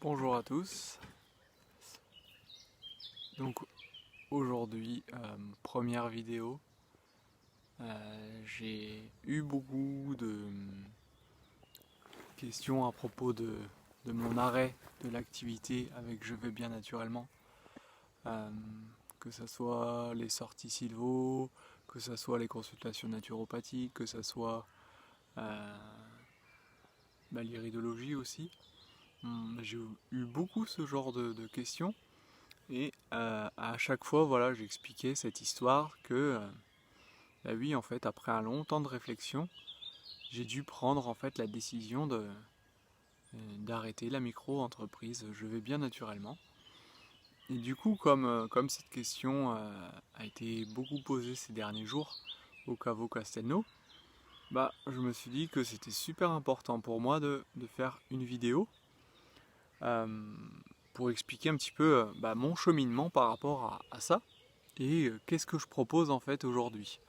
Bonjour à tous. Donc aujourd'hui, première vidéo. J'ai eu beaucoup de questions à propos de mon arrêt de l'activité avec Je vais bien naturellement. Euh, que ce soit les sorties Silvo, que ce soit les consultations naturopathiques, que ce soit l'iridologie aussi. J'ai eu beaucoup ce genre de questions. Et à chaque fois, voilà, j'expliquais cette histoire que, bah oui, en fait, après un long temps de réflexion, j'ai dû prendre en fait la décision d'arrêter la micro-entreprise Je vais bien naturellement. Et du coup, comme cette question a été beaucoup posée ces derniers jours au Caveau Castelnau, bah, je me suis dit que c'était super important pour moi de faire une vidéo euh, pour expliquer un petit peu mon cheminement par rapport à ça. Et qu'est-ce que je propose en fait aujourd'hui.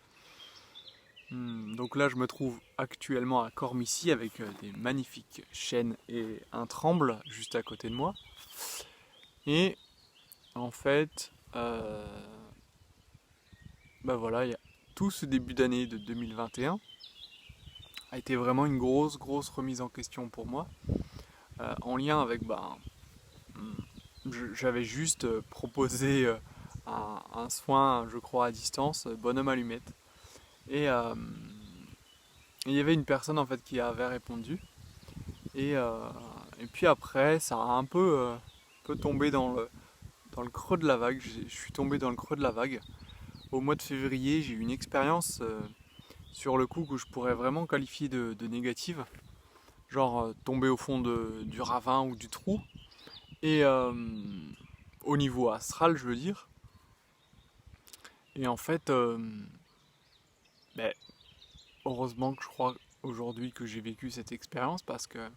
Donc là, je me trouve actuellement à Cormicy avec des magnifiques chênes et un tremble juste à côté de moi. Et en fait, voilà, tout ce début d'année de 2021 a été vraiment une grosse remise en question pour moi, en lien avec, j'avais juste proposé un soin, je crois, à distance, bonhomme allumette. Et il y avait une personne en fait qui avait répondu. Et, euh, et puis après, ça a un peu tombé dans le creux de la vague. Je suis tombé dans le creux de la vague. Au mois de février, j'ai eu une expérience sur le coup que je pourrais vraiment qualifier de négative. Genre tomber au fond du ravin ou du trou. Et au niveau astral, je veux dire. Et en fait, ben, heureusement que je crois aujourd'hui que j'ai vécu cette expérience parce que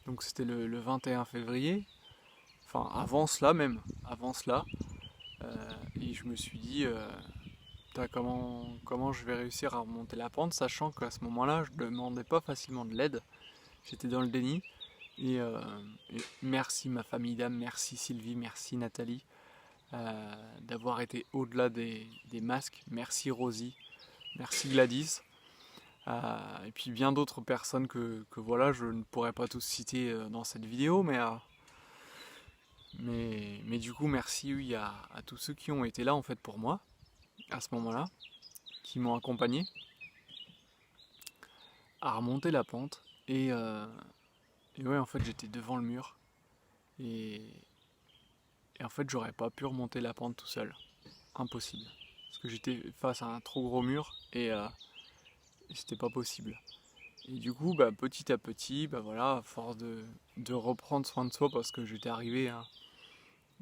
donc c'était le 21 février, enfin avant cela, et je me suis dit comment je vais réussir à remonter la pente, sachant qu'à ce moment-là je ne demandais pas facilement de l'aide, j'étais dans le déni, et, euh, et merci ma famille d'âme, merci Sylvie, merci Nathalie, d'avoir été au-delà des masques, merci Rosie, merci Gladys, et puis bien d'autres personnes que voilà, je ne pourrais pas tous citer dans cette vidéo, mais du coup, merci oui, à tous ceux qui ont été là en fait pour moi, à ce moment-là, qui m'ont accompagné à remonter la pente. Et ouais, en fait, j'étais devant le mur. Et, et en fait, j'aurais pas pu remonter la pente tout seul. Impossible. Parce que j'étais face à un trop gros mur et c'était pas possible. Et du coup, petit à petit, voilà, à force de reprendre soin de soi, parce que j'étais arrivé à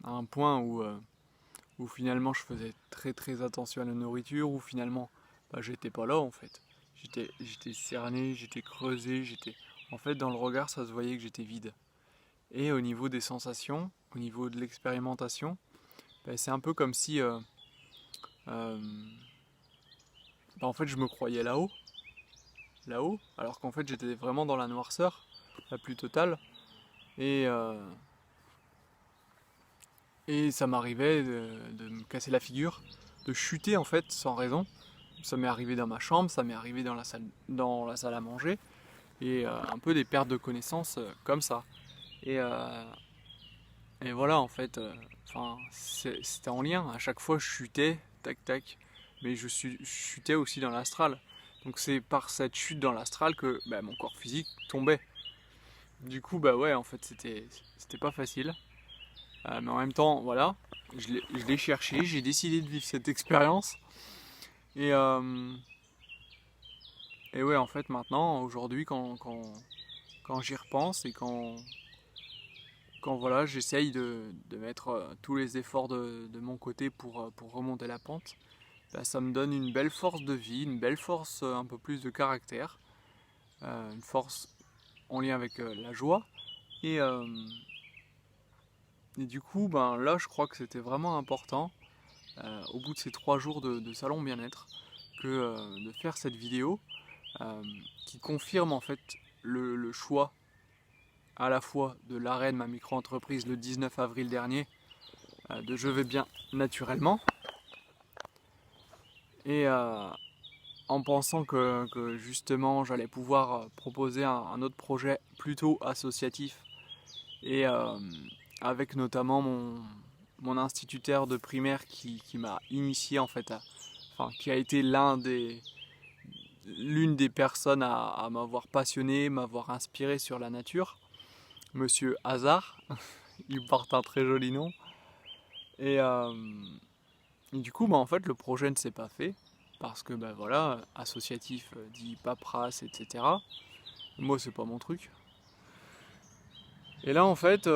un point où finalement je faisais très attention à la nourriture, où finalement j'étais pas là en fait. J'étais cerné, j'étais creusé, en fait dans le regard ça se voyait que j'étais vide. Et au niveau des sensations, au niveau de l'expérimentation, c'est un peu comme si euh, en fait je me croyais là-haut, alors qu'en fait j'étais vraiment dans la noirceur la plus totale. Et, euh, et ça m'arrivait de me casser la figure, de chuter en fait sans raison. Ça m'est arrivé dans ma chambre, ça m'est arrivé dans la salle à manger, et un peu des pertes de connaissances comme ça. Et, euh, et voilà, en fait, c'était en lien. À chaque fois, je chutais, tac tac, mais je chutais aussi dans l'astral. Donc c'est par cette chute dans l'astral que mon corps physique tombait. Du coup, ouais, en fait, c'était pas facile. Mais en même temps, voilà, je l'ai cherché, j'ai décidé de vivre cette expérience. Et, euh, Et ouais, en fait, maintenant, aujourd'hui, quand j'y repense et quand voilà, j'essaye de mettre tous les efforts de mon côté pour remonter la pente, ça me donne une belle force de vie, une belle force, un peu plus de caractère, une force en lien avec la joie. Et, euh, et du coup, là, je crois que c'était vraiment important, au bout de ces 3 jours de salon bien-être, de faire cette vidéo euh, qui confirme en fait le choix à la fois de l'arrêt de ma micro-entreprise le 19 avril dernier, de Je vais bien naturellement, et en pensant que justement j'allais pouvoir proposer un autre projet plutôt associatif, et avec notamment mon instituteur de primaire qui m'a initié en fait, qui a été l'une des personnes à m'avoir passionné, m'avoir inspiré sur la nature, Monsieur Hazard, il porte un très joli nom, et du coup en fait le projet ne s'est pas fait, parce que voilà, associatif dit paperasse, etc. Moi c'est pas mon truc. Et là en fait,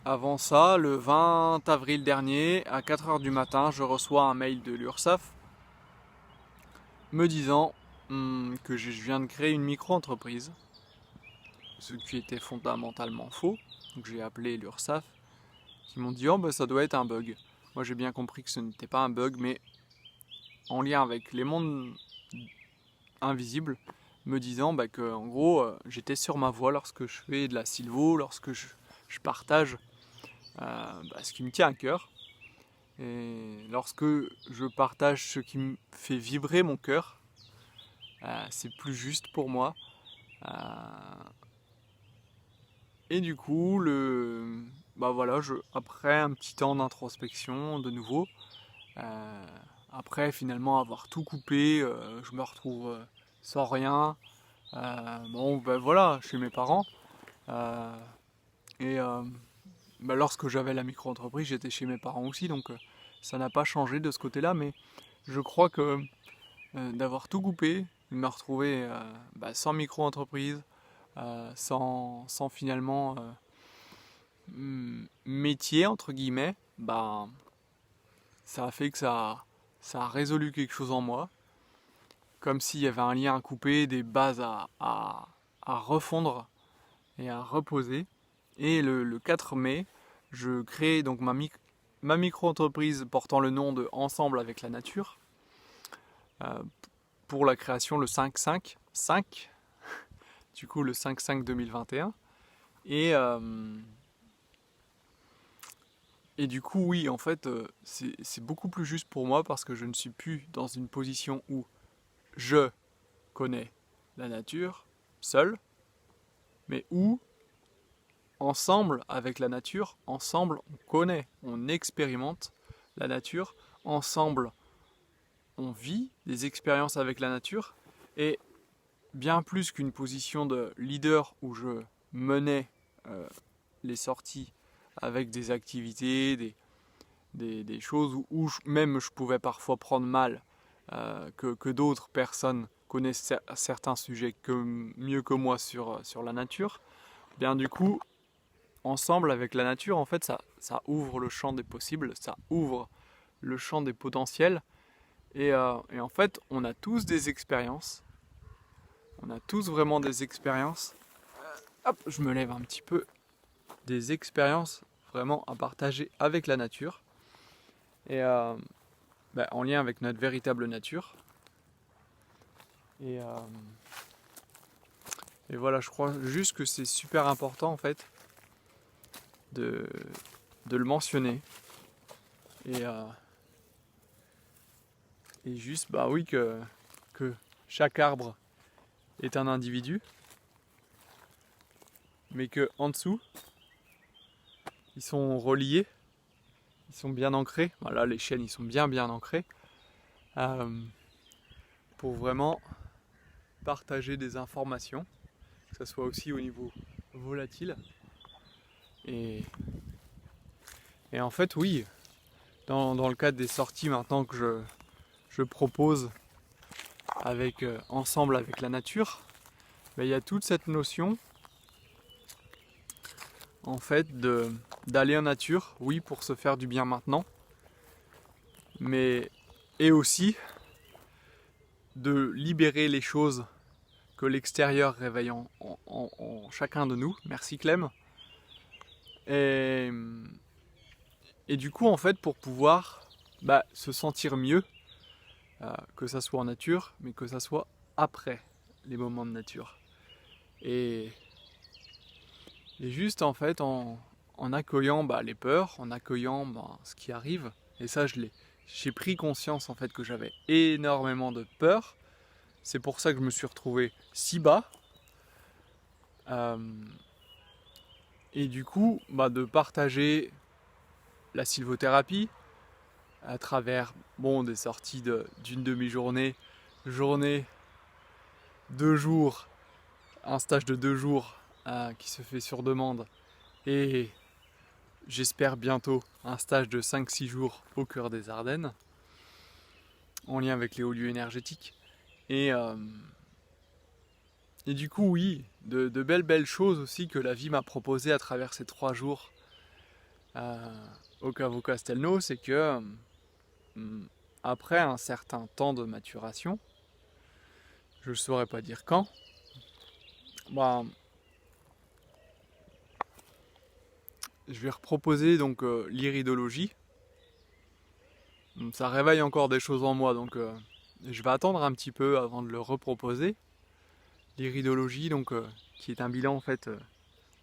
avant ça, le 20 avril dernier, à 4h du matin, je reçois un mail de l'URSSAF me disant que je viens de créer une micro-entreprise, ce qui était fondamentalement faux. Donc j'ai appelé l'URSSAF, qui m'ont dit ça doit être un bug. Moi j'ai bien compris que ce n'était pas un bug, mais en lien avec les mondes invisibles, me disant que en gros j'étais sur ma voie lorsque je fais de la sylvo, lorsque je partage ce qui me tient à cœur. Et lorsque je partage ce qui me fait vibrer mon cœur, c'est plus juste pour moi. Et du coup, après un petit temps d'introspection de nouveau, après finalement avoir tout coupé, je me retrouve sans rien. Voilà, chez mes parents. Et lorsque j'avais la micro-entreprise, j'étais chez mes parents aussi, donc ça n'a pas changé de ce côté-là, mais je crois que d'avoir tout coupé, de me retrouver sans micro-entreprise, sans finalement métier, entre guillemets, ça a fait que ça a résolu quelque chose en moi, comme s'il y avait un lien à couper, des bases à refondre et à reposer. Et le 4 mai, je crée donc ma micro-entreprise portant le nom de Ensemble avec la nature, pour la création le 5/5, du coup le 5/5/2021. Et du coup oui, en fait c'est beaucoup plus juste pour moi, parce que je ne suis plus dans une position où je connais la nature seul, mais où ensemble avec la nature, ensemble on connaît, on expérimente la nature, ensemble on vit des expériences avec la nature. Et bien plus qu'une position de leader où je menais les sorties avec des activités, des choses où même je pouvais parfois prendre mal, que d'autres personnes connaissent certains sujets mieux que moi sur la nature. Bien du coup, ensemble avec la nature, en fait, ça ouvre le champ des possibles, ça ouvre le champ des potentiels. Et en fait, on a tous des expériences. On a tous vraiment des expériences. Hop, je me lève un petit peu. Des expériences vraiment à partager avec la nature. Et en lien avec notre véritable nature. Et voilà, je crois juste que c'est super important en fait de le mentionner. Et juste, oui, que chaque arbre est un individu, mais que en dessous, ils sont reliés, ils sont bien ancrés. Là, les chênes, ils sont bien ancrés, pour vraiment partager des informations, que ce soit aussi au niveau volatile. Et en fait, oui, dans le cadre des sorties maintenant que je propose ensemble avec la nature, il y a toute cette notion en fait d'aller en nature, oui, pour se faire du bien maintenant, et aussi de libérer les choses que l'extérieur réveille en chacun de nous. Merci Clem. Et du coup, en fait, pour pouvoir se sentir mieux, que ça soit en nature, mais que ça soit après les moments de nature. Et Et juste en fait en accueillant les peurs, en accueillant ce qui arrive, et ça j'ai pris conscience en fait que j'avais énormément de peur. C'est pour ça que je me suis retrouvé si bas. Euh, et du coup, de partager la sylvothérapie à travers des sorties d'une demi-journée, journée, 2 jours, un stage de 2 jours qui se fait sur demande, et j'espère bientôt un stage de 5-6 jours au cœur des Ardennes, en lien avec les hauts lieux énergétiques. Et du coup, oui, de belles choses aussi que la vie m'a proposées à travers ces 3 jours au Cavo Castelnau, c'est que après un certain temps de maturation, je ne saurais pas dire quand, je vais reproposer donc l'iridologie. Ça réveille encore des choses en moi, donc je vais attendre un petit peu avant de le reproposer. L'iridologie, donc qui est un bilan en fait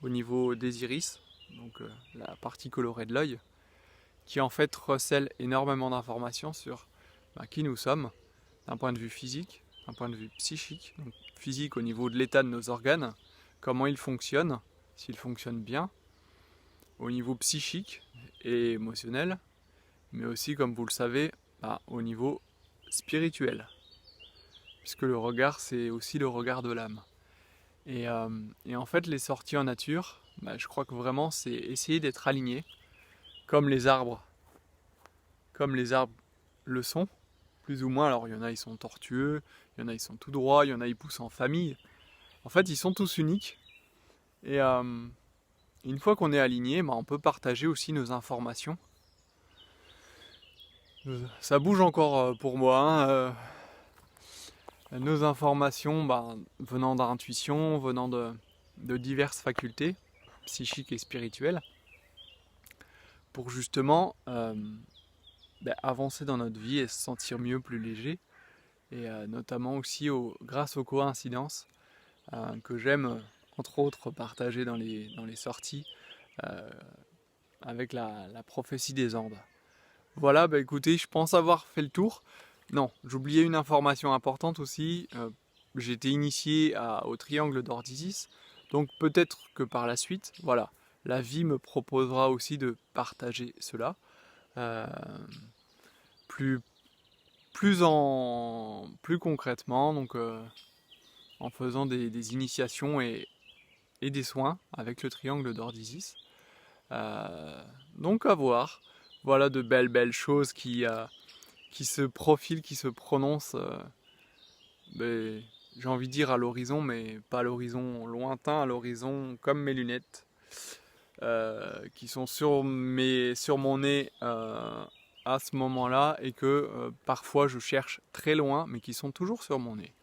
au niveau des iris, donc la partie colorée de l'œil, qui en fait recèle énormément d'informations sur qui nous sommes, d'un point de vue physique, d'un point de vue psychique, donc physique au niveau de l'état de nos organes, comment ils fonctionnent, s'ils fonctionnent bien, au niveau psychique et émotionnel, mais aussi, comme vous le savez, au niveau spirituel, puisque le regard, c'est aussi le regard de l'âme. Et en fait, les sorties en nature, je crois que vraiment, c'est essayer d'être aligné, comme les arbres le sont, plus ou moins. Alors, il y en a, ils sont tortueux, il y en a, ils sont tout droits, il y en a, ils poussent en famille. En fait, ils sont tous uniques. Et une fois qu'on est aligné, on peut partager aussi nos informations. Ça bouge encore pour moi. Nos informations venant d'intuition, venant de diverses facultés psychiques et spirituelles, pour justement avancer dans notre vie et se sentir mieux, plus léger, et notamment aussi grâce aux coïncidences que j'aime entre autres partager dans les sorties avec la prophétie des Andes. Voilà, écoutez, je pense avoir fait le tour. Non, j'oubliais une information importante aussi. J'ai été initié au triangle d'Or d'Isis, donc peut-être que par la suite, voilà, la vie me proposera aussi de partager cela plus concrètement, donc en faisant des initiations et des soins avec le triangle d'Or d'Isis. Donc à voir. Voilà de belles choses qui se profilent, qui se prononcent, j'ai envie de dire à l'horizon, mais pas à l'horizon lointain, à l'horizon comme mes lunettes, qui sont sur mon nez à ce moment-là, et que parfois je cherche très loin, mais qui sont toujours sur mon nez.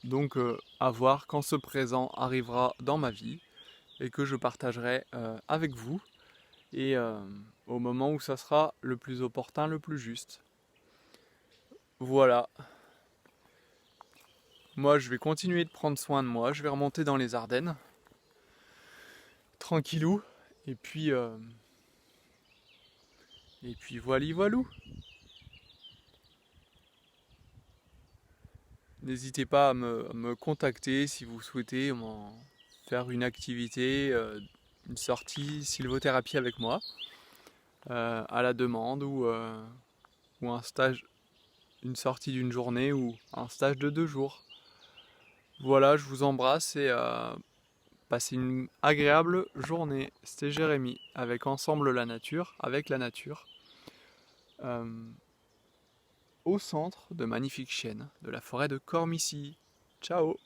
Donc à voir quand ce présent arrivera dans ma vie, et que je partagerai avec vous, et au moment où ça sera le plus opportun, le plus juste. Voilà. Moi, je vais continuer de prendre soin de moi, je vais remonter dans les Ardennes, tranquillou, et puis voilou. N'hésitez pas à me contacter si vous souhaitez faire une activité, une sortie sylvothérapie avec moi, à la demande, ou un stage, une sortie d'une journée, ou un stage de 2 jours. Voilà, je vous embrasse, et passez une agréable journée. C'était Jérémy, avec Ensemble la Nature, avec la nature, au centre de magnifiques chênes de la forêt de Cormicy. Ciao!